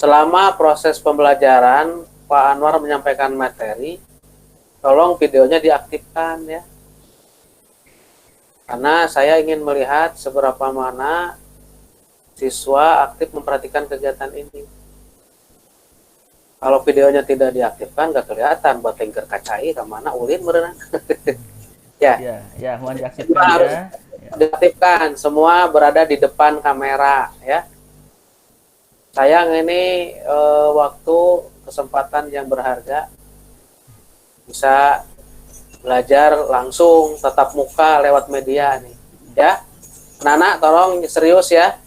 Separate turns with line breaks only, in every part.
selama proses pembelajaran Pak Anwar menyampaikan materi, tolong videonya diaktifkan ya. Karena saya ingin melihat seberapa mana siswa aktif memperhatikan kegiatan ini. Kalau videonya tidak diaktifkan, nggak kelihatan buat lingkar kacai kemana ulin berenang. Ya,
mohon
semua
diaktifkan
harus
ya.
diaktifkan. Semua berada di depan kamera ya. Sayang ini waktu kesempatan yang berharga bisa belajar langsung tatap muka lewat media nih ya. Nana tolong serius ya.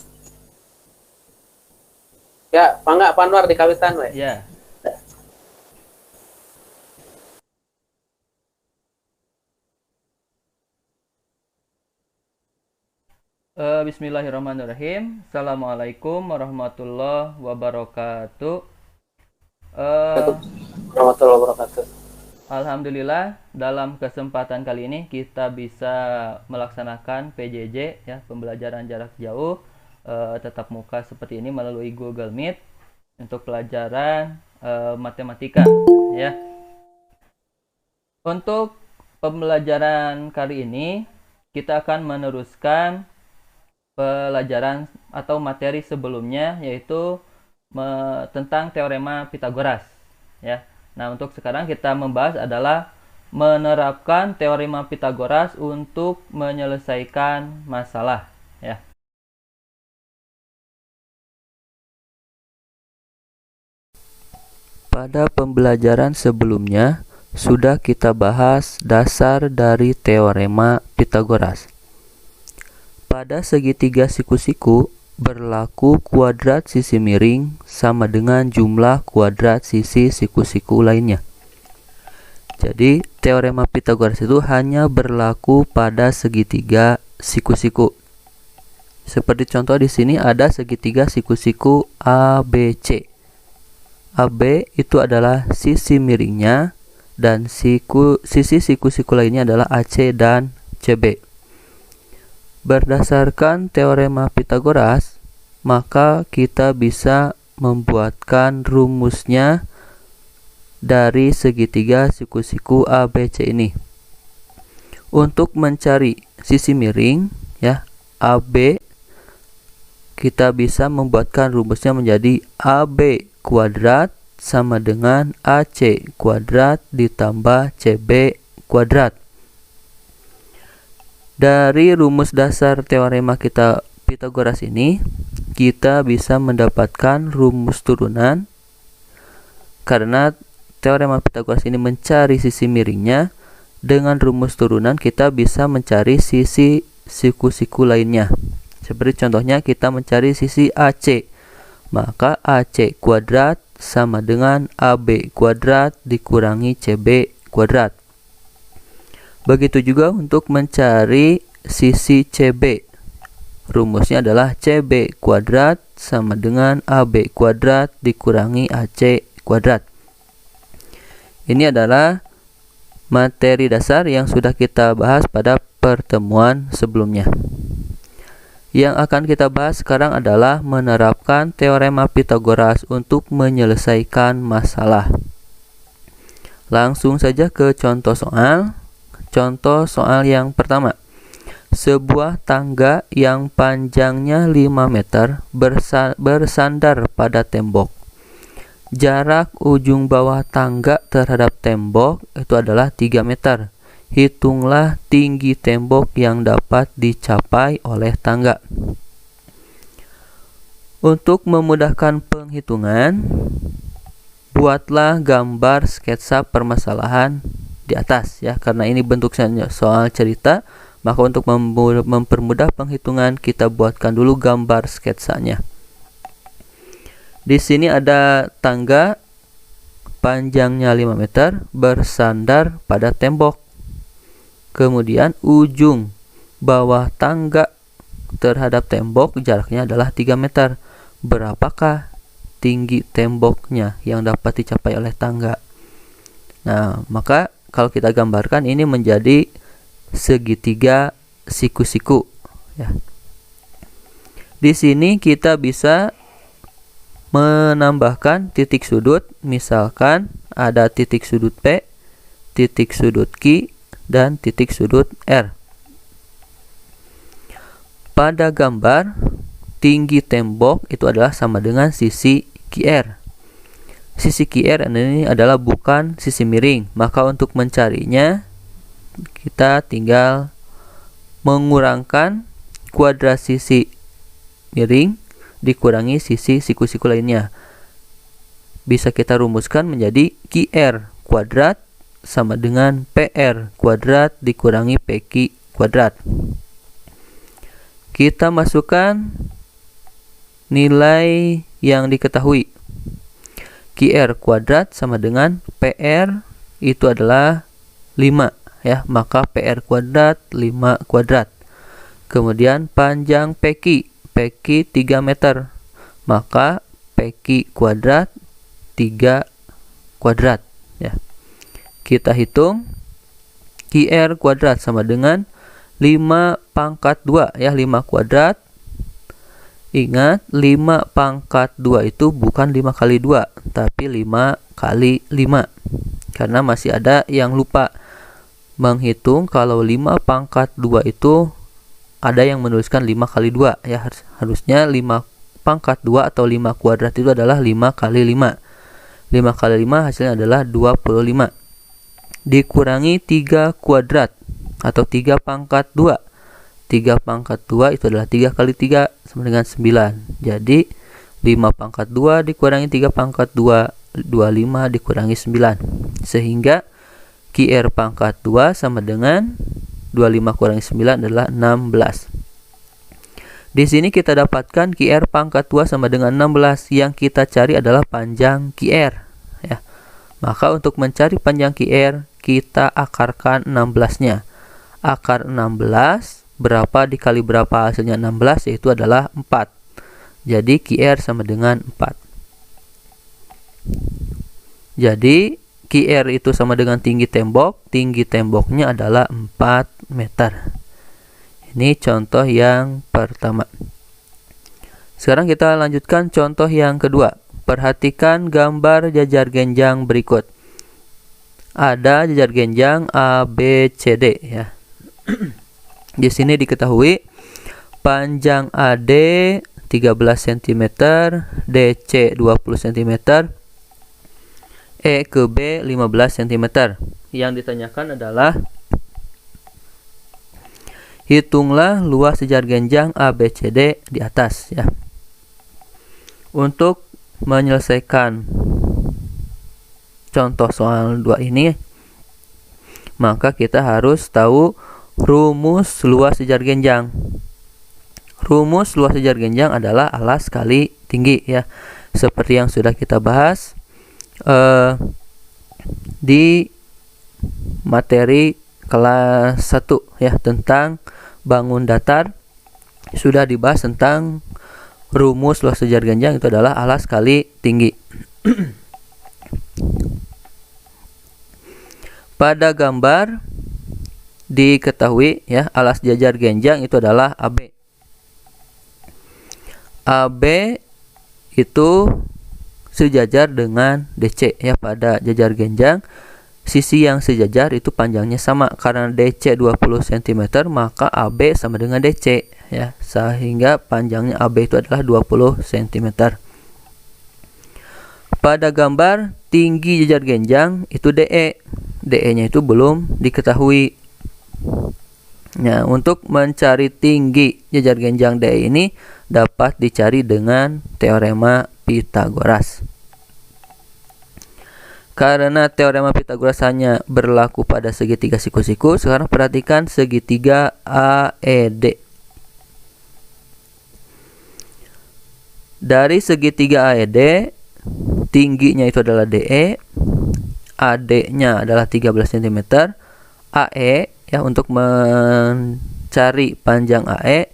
Ya, Pak Anwar dikawitan we.
Ya. Bismillahirrahmanirrahim. Assalamualaikum warahmatullahi wabarakatuh.
Warahmatullahi wabarakatuh.
Alhamdulillah, dalam kesempatan kali ini kita bisa melaksanakan PJJ ya, pembelajaran jarak jauh tatap muka seperti ini melalui Google Meet untuk pelajaran matematika ya. Untuk pembelajaran kali ini kita akan meneruskan pelajaran atau materi sebelumnya, yaitu tentang teorema Pitagoras ya. Nah, untuk sekarang kita membahas adalah menerapkan teorema Pitagoras untuk menyelesaikan masalah ya. Pada pembelajaran sebelumnya sudah kita bahas dasar dari teorema Pitagoras. Pada segitiga siku-siku berlaku kuadrat sisi miring sama dengan jumlah kuadrat sisi siku-siku lainnya. Jadi teorema Pitagoras itu hanya berlaku pada segitiga siku-siku. Seperti contoh di sini ada segitiga siku-siku ABC. AB itu adalah sisi miringnya dan sisi siku-siku lainnya adalah AC dan CB. Berdasarkan teorema Pitagoras, maka kita bisa membuatkan rumusnya dari segitiga siku-siku ABC ini. Untuk mencari sisi miring ya, AB, kita bisa membuatkan rumusnya menjadi AB kuadrat sama dengan AC kuadrat ditambah CB kuadrat. Dari rumus dasar teorema Pitagoras ini, kita bisa mendapatkan rumus turunan. Karena teorema Pitagoras ini mencari sisi miringnya, dengan rumus turunan kita bisa mencari sisi siku-siku lainnya. Seperti contohnya kita mencari sisi AC, maka AC kuadrat sama dengan AB kuadrat dikurangi CB kuadrat. Begitu juga untuk mencari sisi CB. Rumusnya adalah CB kuadrat sama dengan AB kuadrat dikurangi AC kuadrat. Ini adalah materi dasar yang sudah kita bahas pada pertemuan sebelumnya. Yang akan kita bahas sekarang adalah menerapkan teorema Pitagoras untuk menyelesaikan masalah. Langsung saja ke contoh soal. Contoh soal yang pertama. Sebuah tangga yang panjangnya 5 meter bersandar pada tembok. Jarak ujung bawah tangga terhadap tembok itu adalah 3 meter. Hitunglah tinggi tembok yang dapat dicapai oleh tangga. Untuk memudahkan penghitungan, buatlah gambar sketsa permasalahan di atas ya. Karena ini bentuknya soal cerita, maka untuk mempermudah penghitungan kita buatkan dulu gambar sketsanya. Di sini ada tangga panjangnya 5 meter bersandar pada tembok. Kemudian ujung bawah tangga terhadap tembok jaraknya adalah 3 meter. Berapakah tinggi temboknya yang dapat dicapai oleh tangga? Nah, maka kalau kita gambarkan ini menjadi segitiga siku-siku ya. Di sini kita bisa menambahkan titik sudut, misalkan ada titik sudut P, titik sudut Q, dan titik sudut R. Pada gambar, tinggi tembok itu adalah sama dengan sisi QR. Sisi QR ini adalah bukan sisi miring, maka untuk mencarinya kita tinggal mengurangkan kuadrat sisi miring dikurangi sisi siku-siku lainnya. Bisa kita rumuskan menjadi QR kuadrat sama dengan PR kuadrat dikurangi PQ kuadrat. Kita masukkan nilai yang diketahui. QR kuadrat sama dengan PR itu adalah 5 ya, maka PR kuadrat 5 kuadrat. Kemudian panjang PQ 3 meter, maka PQ kuadrat 3 kuadrat ya. Kita hitung QR kuadrat sama dengan 5 pangkat 2 ya, 5 kuadrat. Ingat 5 pangkat 2 itu bukan 5 kali 2 tapi 5 kali 5, karena masih ada yang lupa menghitung kalau 5 pangkat 2 itu ada yang menuliskan 5 kali 2 ya, harusnya 5 pangkat 2 atau 5 kuadrat itu adalah 5 kali 5. 5 kali 5 hasilnya adalah 25 dikurangi 3 kuadrat atau 3 pangkat 2. 3 pangkat 2 itu adalah 3 kali 3 sama dengan 9. Jadi 5 pangkat 2 dikurangi 3 pangkat 2, 25 dikurangi 9. Sehingga QR pangkat 2 sama dengan 25 kurangi 9 adalah 16. Di sini kita dapatkan QR pangkat 2 sama dengan 16. Yang kita cari adalah panjang QR ya. Maka untuk mencari panjang QR kita akarkan 16-nya. Akar 16 berapa dikali berapa, hasilnya 16, yaitu adalah 4. Jadi QR sama dengan 4. Jadi QR itu sama dengan tinggi tembok. Tinggi temboknya adalah 4 meter. Ini contoh yang pertama. Sekarang kita lanjutkan contoh yang kedua. Perhatikan gambar jajar genjang berikut. Ada jajar genjang A, B, C, D ya. Di sini diketahui panjang AD 13 cm, DC 20 cm, E ke B 15 cm. Yang ditanyakan adalah hitunglah luas jajar genjang ABCD di atas ya. Untuk menyelesaikan contoh soal 2 ini, maka kita harus tahu rumus luas jajar genjang. Rumus luas jajar genjang adalah alas kali tinggi ya. Seperti yang sudah kita bahas di materi kelas 1 ya, tentang bangun datar. Sudah dibahas tentang rumus luas jajar genjang itu adalah alas kali tinggi. Pada gambar diketahui ya, alas jajar genjang itu adalah AB. AB itu sejajar dengan DC ya. Pada jajar genjang sisi yang sejajar itu panjangnya sama. Karena DC 20 cm maka AB sama dengan DC ya, sehingga panjangnya AB itu adalah 20 cm. Pada gambar tinggi jajar genjang itu DE. DE nya itu belum diketahui. Nah, untuk mencari tinggi jajar genjang DE ini dapat dicari dengan teorema Pitagoras. Karena teorema Pitagoras hanya berlaku pada segitiga siku-siku, sekarang perhatikan segitiga AED. Dari segitiga AED, tingginya itu adalah DE, AD-nya adalah 13 cm, AE ya, untuk mencari panjang AE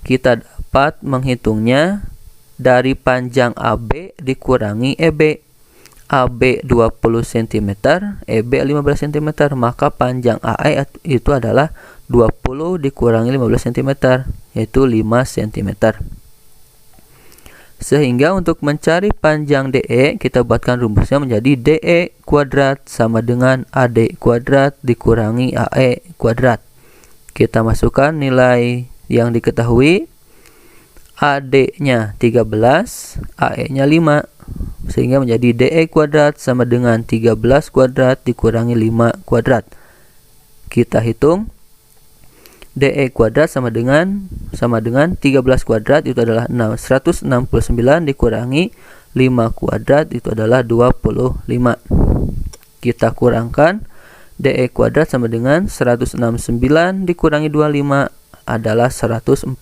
kita dapat menghitungnya dari panjang AB dikurangi EB. AB 20 cm, EB 15 cm, maka panjang AE itu adalah 20 dikurangi 15 cm, yaitu 5 cm. Sehingga untuk mencari panjang DE, kita buatkan rumusnya menjadi DE kuadrat sama dengan AD kuadrat dikurangi AE kuadrat. Kita masukkan nilai yang diketahui. AD-nya 13, AE-nya 5. Sehingga menjadi DE kuadrat sama dengan 13 kuadrat dikurangi 5 kuadrat. Kita hitung. DE kuadrat sama dengan 13 kuadrat itu adalah 169 dikurangi 5 kuadrat itu adalah 25. Kita kurangkan DE kuadrat sama dengan 169 dikurangi 25 adalah 144.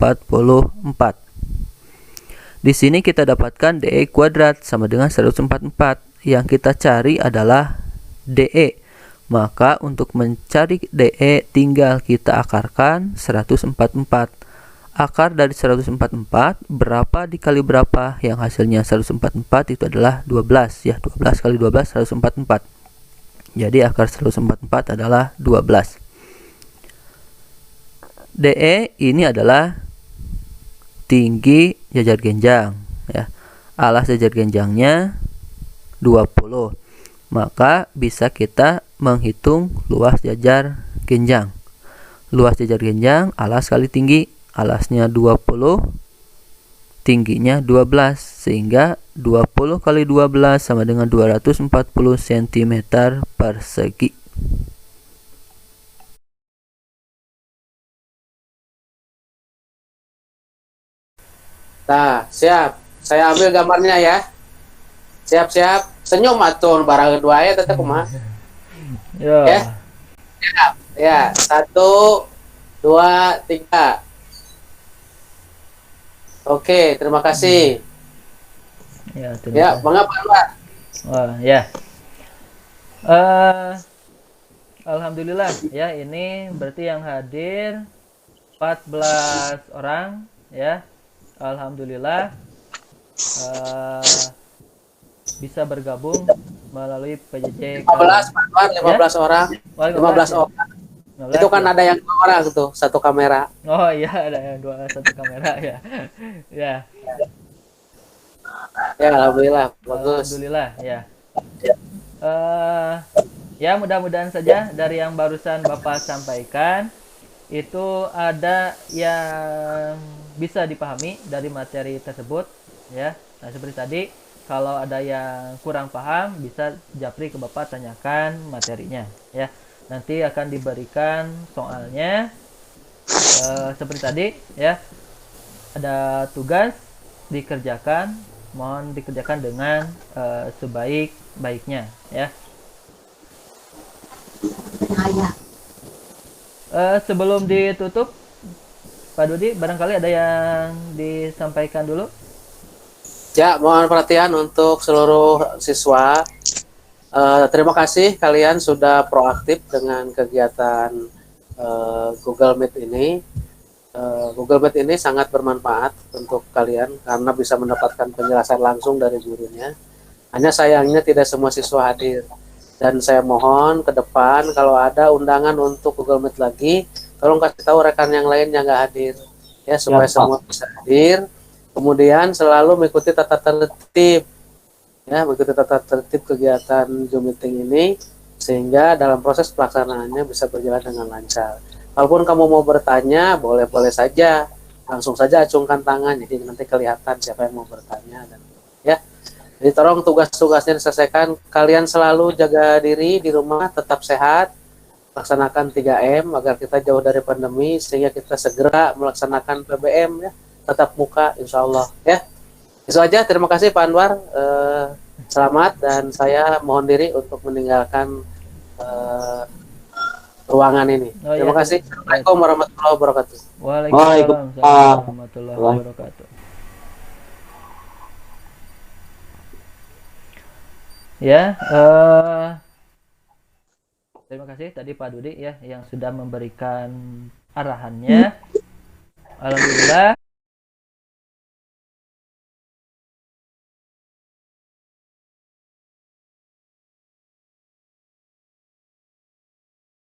Di sini kita dapatkan DE kuadrat sama dengan 144. Yang kita cari adalah DE. Maka untuk mencari DE tinggal kita akarkan 144. Akar dari 144 berapa dikali berapa? Yang hasilnya 144 itu adalah 12 ya. 12 kali 12 144. Jadi akar 144 adalah 12. DE ini adalah tinggi jajar genjang ya. Alas jajar genjangnya 20. Maka bisa kita menghitung luas jajar genjang. Luas jajar genjang alas kali tinggi. Alasnya 20, tingginya 12. Sehingga 20 kali 12 sama dengan 240 cm persegi.
Nah, siap. Saya ambil gambarnya ya. Siap-siap. Senyum atuh barang kedua ya teteh kumaha. Ya. Siap. Ya, 1 2 3. Oke, terima kasih.
Ya,
Ya, mengapa Pak?
Wah, ya. Alhamdulillah ya, ini berarti yang hadir 14 orang ya. Alhamdulillah bisa bergabung melalui PJJ
15 Pak, 15 orang. 15
ya?
orang. Itu kan ada yang 2 orang tuh, satu kamera.
Oh iya, ada yang satu kamera ya. Ya.
Ya, alhamdulillah bagus.
Alhamdulillah ya. Ya, mudah-mudahan saja dari yang barusan Bapak sampaikan itu ada yang bisa dipahami dari materi tersebut ya. Nah, seperti tadi, kalau ada yang kurang paham bisa japri ke Bapak, tanyakan materinya ya. Nanti akan diberikan soalnya seperti tadi ya. Ada tugas dikerjakan, mohon dikerjakan dengan sebaik-baiknya ya. Sebelum ditutup, Pak Dudi, barangkali ada yang disampaikan dulu.
Ya, mohon perhatian untuk seluruh siswa. Terima kasih kalian sudah proaktif dengan kegiatan Google Meet ini. Google Meet ini sangat bermanfaat untuk kalian karena bisa mendapatkan penjelasan langsung dari gurunya. Hanya sayangnya tidak semua siswa hadir. Dan saya mohon ke depan kalau ada undangan untuk Google Meet lagi, tolong kasih tahu rekan yang lain yang nggak hadir, ya supaya semua bisa hadir. Kemudian selalu mengikuti tata tertib, ya mengikuti tata tertib kegiatan Zoom meeting ini sehingga dalam proses pelaksanaannya bisa berjalan dengan lancar. Kalaupun kamu mau bertanya, boleh-boleh saja, langsung saja acungkan tangan, jadi nanti kelihatan siapa yang mau bertanya dan ya. Jadi tolong tugas-tugasnya diselesaikan. Kalian selalu jaga diri di rumah, tetap sehat, laksanakan 3M agar kita jauh dari pandemi sehingga kita segera melaksanakan PBM ya, tatap muka insya Allah ya. Itu aja, terima kasih Pak Anwar. Selamat dan saya mohon diri untuk meninggalkan ruangan ini. Terima kasih. Assalamualaikum warahmatullahi wabarakatuh.
Waalaikumsalam warahmatullahi wabarakatuh. Ya, terima kasih tadi Pak Dudi ya yang sudah memberikan arahannya. Alhamdulillah